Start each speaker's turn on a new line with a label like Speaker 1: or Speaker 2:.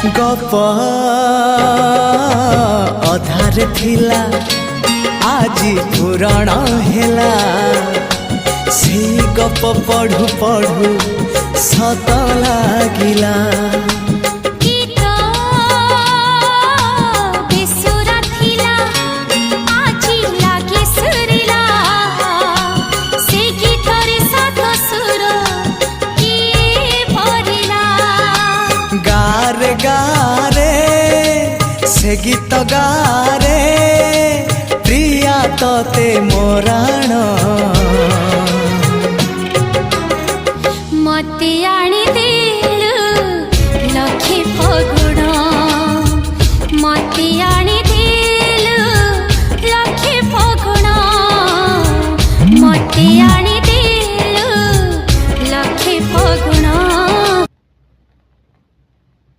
Speaker 1: गप अधार थिला आजी पुराण हेला से गप पढ़ु पढ़ु सत लागिला। गारे गारे से गीत गारे प्रिया तोते मोराण